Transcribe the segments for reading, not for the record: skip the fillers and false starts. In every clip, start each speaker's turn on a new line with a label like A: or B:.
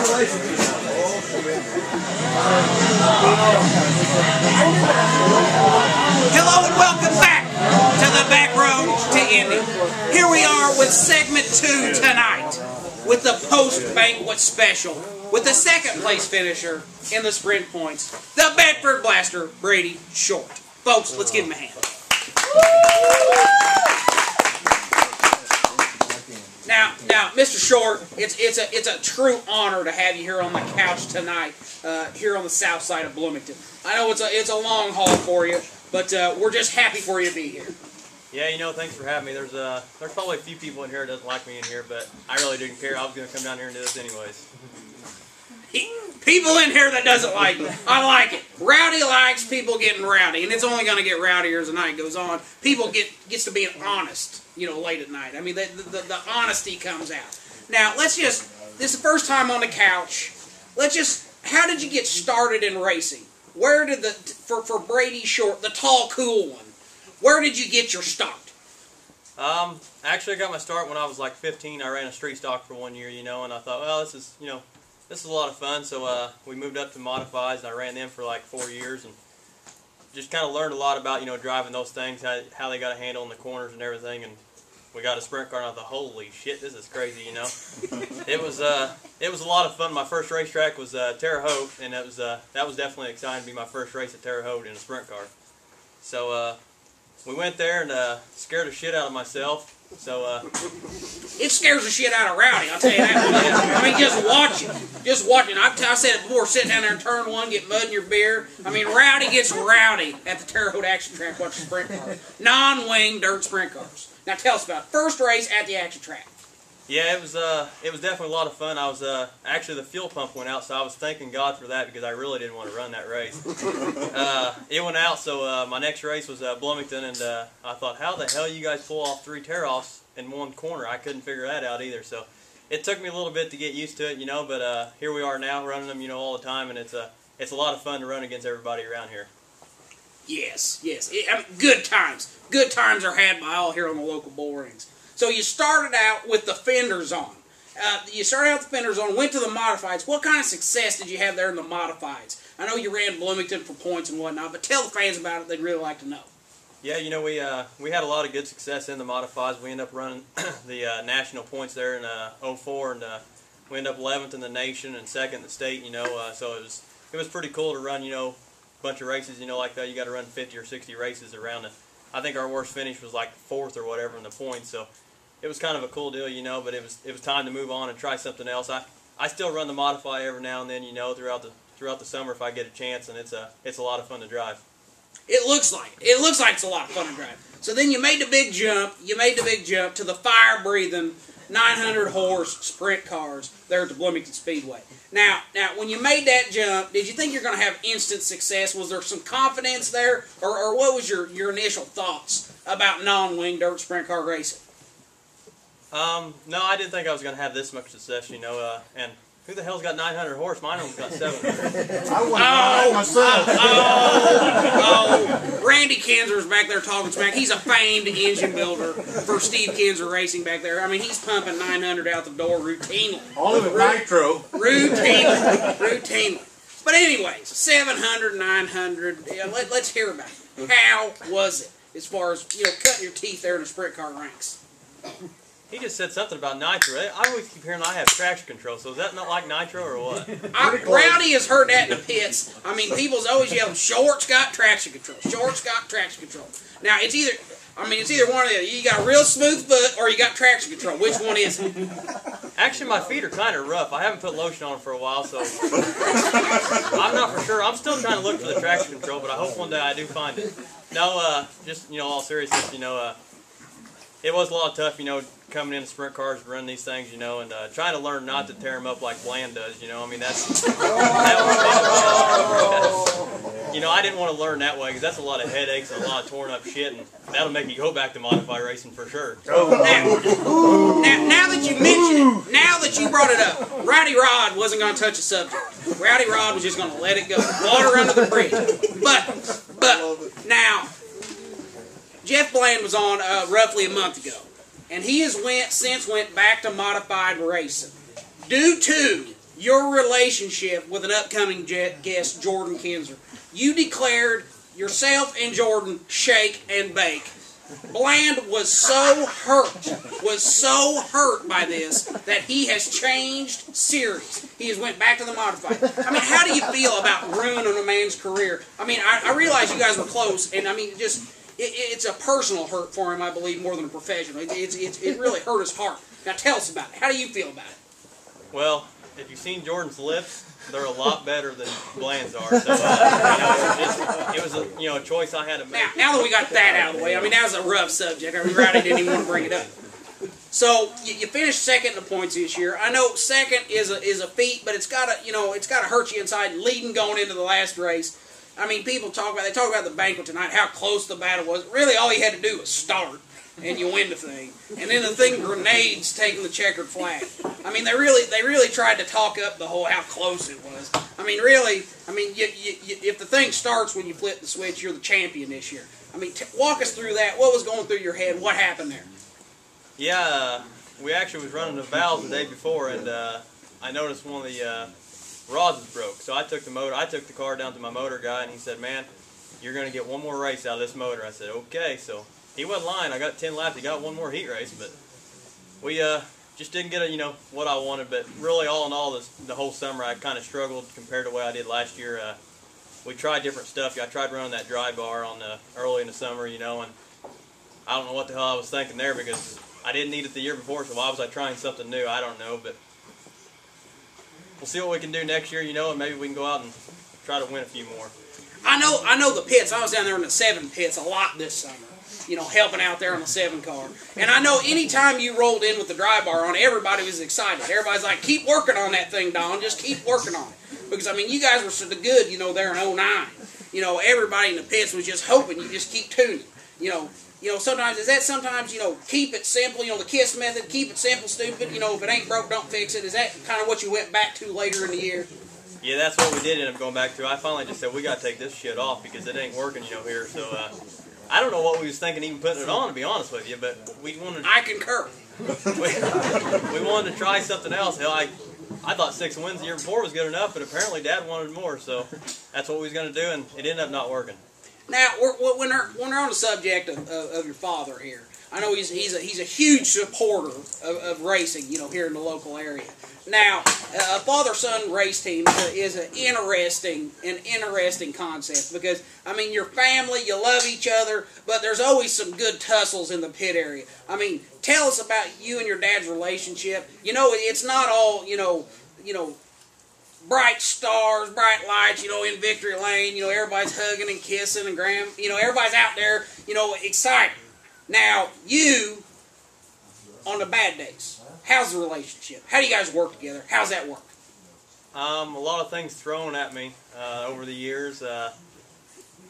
A: Hello and welcome back to the Back Road to Indy. Here we are with segment 2 tonight with the post-banquet special with the second place finisher in the sprint points, the Bedford Blaster, Brady Short. Folks, let's give him a hand. Now, Mr. Short, it's a true honor to have you here on the couch tonight, here on the south side of Bloomington. I know it's a long haul for you, but we're just happy for you to be here.
B: Yeah, you know, thanks for having me. There's probably a few people in here that doesn't like me in here, but I really didn't care. I was going to come down here and do this anyways.
A: People in here that doesn't like you. I like it. Rowdy likes people getting rowdy, and it's only going to get rowdier as the night goes on. People gets to being honest, you know, late at night. I mean, the honesty comes out. Now, this is the first time on the couch. How did you get started in racing? Where did for Brady Short, the tall, cool one, where did you get your start?
B: Actually, I got my start when I was like 15. I ran a street stock for 1 year, you know, and I thought, well, this is a lot of fun. So we moved up to modifieds, and I ran them for like 4 years, and just kind of learned a lot about, you know, driving those things, how they got a handle in the corners and everything. And we got a sprint car, and I thought, holy shit, this is crazy, you know. It was a lot of fun. My first racetrack was Terre Haute, and that was definitely exciting to be my first race at Terre Haute in a sprint car. So we went there and scared the shit out of myself. So
A: it scares the shit out of Rowdy, I'll tell you that. I mean, just watching. I said it before, sitting down there in turn 1, get mud in your beer. I mean, Rowdy gets rowdy at the Terre Haute Action Track watching sprint cars. Non-wing dirt sprint cars. Now tell us about it. First race at the action track.
B: Yeah, it was definitely a lot of fun. I was actually, the fuel pump went out, so I was thanking God for that because I really didn't want to run that race. It went out, so my next race was Bloomington, and I thought, how the hell you guys pull off 3 tear-offs in one corner? I couldn't figure that out either. So it took me a little bit to get used to it, you know, but here we are now running them, you know, all the time, and it's a lot of fun to run against everybody around here.
A: Yes. I mean, good times. Good times are had by all here on the local bull rings. So you started out with the fenders on. Went to the modifieds. What kind of success did you have there in the modifieds? I know you ran Bloomington for points and whatnot, but tell the fans about it. They'd really like to know.
B: Yeah, you know, we had a lot of good success in the modifieds. We ended up running the national points there in 04, and we ended up 11th in the nation and 2nd in the state, you know. So it was pretty cool to run, you know, a bunch of races, you know, like that. You got to run 50 or 60 races around it. I think our worst finish was like 4th or whatever in the points, so it was kind of a cool deal, you know, but it was time to move on and try something else. I still run the Modify every now and then, you know, throughout the summer if I get a chance, and it's a lot of fun to drive.
A: It looks like it's a lot of fun to drive. So then you made the big jump. To the fire-breathing 900-horse sprint cars there at the Bloomington Speedway. Now, when you made that jump, did you think you're going to have instant success? Was there some confidence there, or what was your initial thoughts about non-wing dirt sprint car racing?
B: No, I didn't think I was going to have this much success, you know, and who the hell's got 900 horse? Mine only got 700.
C: I want to myself.
A: Randy Kinzer's back there talking smack. He's a famed engine builder for Steve Kinzer Racing back there. I mean, he's pumping 900 out the door routinely.
C: All of it nitro.
A: Routinely. But anyways, 700, 900, let's hear about it. How was it as far as, you know, cutting your teeth there in the sprint car ranks?
B: He just said something about nitro. I always keep hearing I have traction control, so is that not like nitro or what?
A: Rowdy has heard that in the pits. I mean, people's always yelling, Short's got traction control. Short's got traction control. Now, it's either one or the other. You got a real smooth foot or you got traction control. Which one is it?
B: Actually, my feet are kind of rough. I haven't put lotion on for a while, so I'm not for sure. I'm still trying to look for the traction control, but I hope one day I do find it. No, just, you know, all seriousness, you know, it was a lot tough, you know, coming into sprint cars, running these things, you know, and trying to learn not to tear them up like Bland does, you know. I mean, that was you know, I didn't want to learn that way because that's a lot of headaches and a lot of torn up shit, and that'll make you go back to modify racing for sure.
A: Now that you mentioned it, now that you brought it up, Rowdy Rod wasn't going to touch the subject. Rowdy Rod was just going to let it go. Water under the bridge. But now, Jeff Bland was on roughly a month ago, and he has since went back to modified racing due to your relationship with an upcoming guest, Jordan Kinzer. You declared yourself and Jordan shake and bake. Bland was so hurt by this that he has changed series. He has went back to the modified. I mean, how do you feel about ruining a man's career? I mean, I realize you guys were close, and I mean, it's a personal hurt for him, I believe, more than a professional. It really hurt his heart. Now tell us about it. How do you feel about it?
B: Well, if you've seen Jordan's lips, they're a lot better than Bland's are. So it was a choice I had to make.
A: Now that we got that out of the way, I mean, that was a rough subject. I mean, Rowdy didn't even want to bring it up. So you finished second in the points this year. I know second is a feat, but it's gotta hurt you inside. Leading going into the last race. I mean, people talk about the banquet tonight, how close the battle was. Really, all you had to do was start, and you win the thing. And then the thing grenades taking the checkered flag. I mean, they really tried to talk up the whole how close it was. I mean, really, if the thing starts when you flip the switch, you're the champion this year. I mean, walk us through that. What was going through your head? What happened there?
B: Yeah, we actually was running the valves the day before, and I noticed one of the rods was broke. So I took the car down to my motor guy, and he said, "Man, you're going to get one more race out of this motor." I said, "Okay." So he wasn't lying. I got 10 laps. He got one more heat race, but we just didn't get what I wanted. But really, all in all, the whole summer I kind of struggled compared to what I did last year. We tried different stuff. I tried running that dry bar early in the summer, and I don't know what the hell I was thinking there, because I didn't need it the year before. So why was I trying something new? I don't know, but we'll see what we can do next year, and maybe we can go out and try to win a few more.
A: I know the pits. I was down there in the 7 pits a lot this summer. Helping out there on the 7 car. And I know anytime you rolled in with the dry bar on, everybody was excited. Everybody's like, keep working on that thing, Don. Just keep working on it. Because, I mean, you guys were so good, there in 09. Everybody in the pits was just hoping you just keep tuning. Sometimes, keep it simple, the KISS method, keep it simple, stupid. If it ain't broke, don't fix it. Is that kind of what you went back to later in the year?
B: Yeah, that's what we did end up going back to. I finally just said, we got to take this shit off because it ain't working, here. So, I don't know what we was thinking even putting it on, to be honest with you, but we wanted...
A: I concur.
B: we wanted to try something else. Hell, I thought 6 wins the year before was good enough, but apparently Dad wanted more, so that's what we was going to do, and it ended up not working. Now,
A: when we're on the subject of your father here, I know he's a huge supporter of racing, here in the local area. Now, a father-son race team is an interesting concept because, I mean, your family, you love each other, but there's always some good tussles in the pit area. I mean, tell us about you and your dad's relationship. It's not all, bright stars, bright lights, in victory lane. Everybody's hugging and kissing and everybody's out there, excited. Now, you, on the bad days, how's the relationship? How do you guys work together? How's that work?
B: A lot of things thrown at me over the years.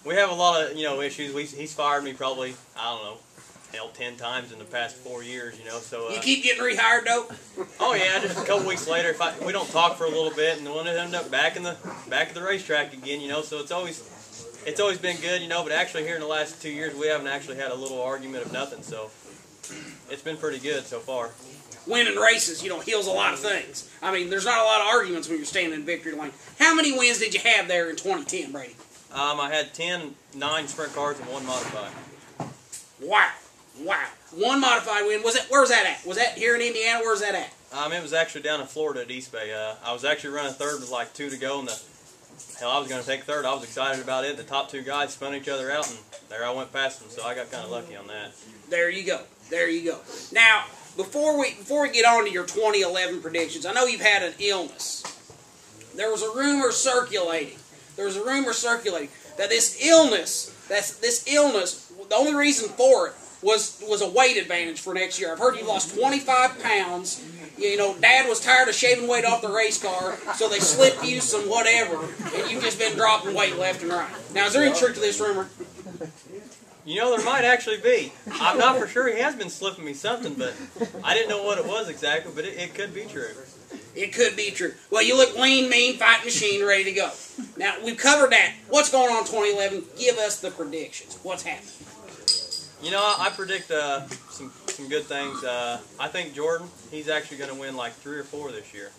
B: We have a lot of, issues. He's fired me probably, 10 times in the past 4 years, so...
A: you keep getting rehired, though?
B: Oh, yeah, just a couple weeks later, we don't talk for a little bit, and then we'll end up back at the racetrack again, so it's always been good, but actually here in the last 2 years, we haven't actually had a little argument of nothing, so it's been pretty good so far.
A: Winning races, heals a lot of things. I mean, there's not a lot of arguments when you're standing in victory lane. How many wins did you have there in 2010, Brady?
B: I had 9 sprint cars and 1 modified.
A: Wow. 1 modified win. Where's that at? Was that here in Indiana? Where's that at?
B: It was actually down in Florida at East Bay. I was actually running third with like 2 to go, and I was going to take third. I was excited about it. The top 2 guys spun each other out, and there I went past them, so I got kind of lucky on that.
A: There you go. Now, before we get on to your 2011 predictions, I know you've had an illness. There was a rumor circulating that this illness, the only reason for it was a weight advantage for next year. I've heard you lost 25 pounds. Dad was tired of shaving weight off the race car, so they slipped you some whatever, and you've just been dropping weight left and right. Now, is there any truth to this rumor?
B: There might actually be. I'm not for sure he has been slipping me something, but I didn't know what it was exactly, but it could be true.
A: It could be true. Well, you look lean, mean, fight machine, ready to go. Now, we've covered that. What's going on in 2011? Give us the predictions. What's happening?
B: I predict some good things. I think Jordan, he's actually going to win like 3 or 4 this year.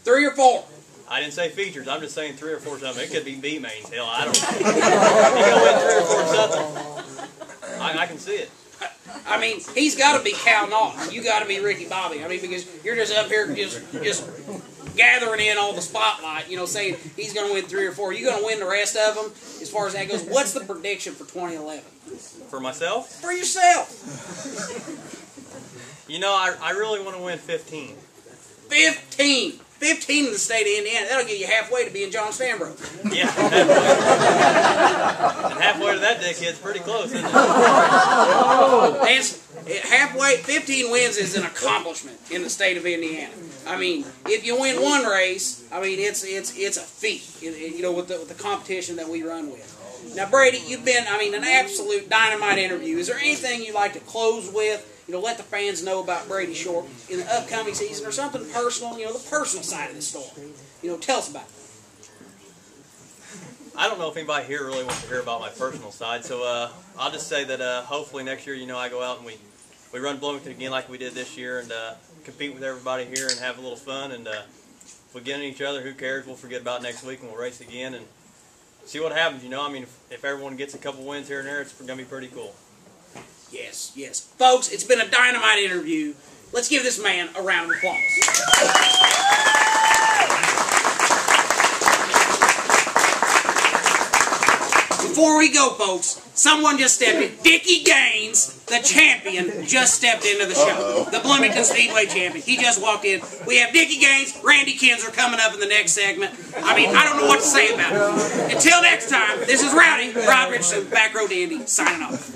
A: 3 or 4?
B: I didn't say features. I'm just saying 3 or 4 something. It could be B mains. Hell, I don't know. He's gonna win 3 or 4 something. I can see it.
A: I mean, he's got to be Cal Naughton. You got to be Ricky Bobby. I mean, because you're just up here just gathering in all the spotlight, saying he's going to win 3 or 4. You're going to win the rest of them as far as that goes. What's the prediction for 2011?
B: For myself?
A: For yourself.
B: I really want to win 15.
A: 15. 15 in the state of Indiana. That'll get you halfway to being John Stanbro.
B: Yeah, halfway. And halfway to that dickhead's pretty close, isn't it?
A: Halfway, 15 wins is an accomplishment in the state of Indiana. I mean, if you win one race, I mean, it's a feat, with the competition that we run with. Now, Brady, you've been, an absolute dynamite interview. Is there anything you'd like to close with? Let the fans know about Brady Short in the upcoming season, or something personal, the personal side of the story. Tell us about it.
B: I don't know if anybody here really wants to hear about my personal side, so I'll just say that hopefully next year, I go out and we run Bloomington again like we did this year, and compete with everybody here and have a little fun. And if we get in each other, who cares? We'll forget about next week and we'll race again and see what happens. If everyone gets a couple wins here and there, it's going to be pretty cool.
A: Yes, yes. Folks, it's been a dynamite interview. Let's give this man a round of applause. Before we go, folks, someone just stepped in. Dickie Gaines, the champion, just stepped into the show. The Bloomington Speedway champion. He just walked in. We have Dickie Gaines, Randy Kinzer coming up in the next segment. I don't know what to say about it. Until next time, this is Rowdy, Rod Richardson, Back Row Dandy, signing off.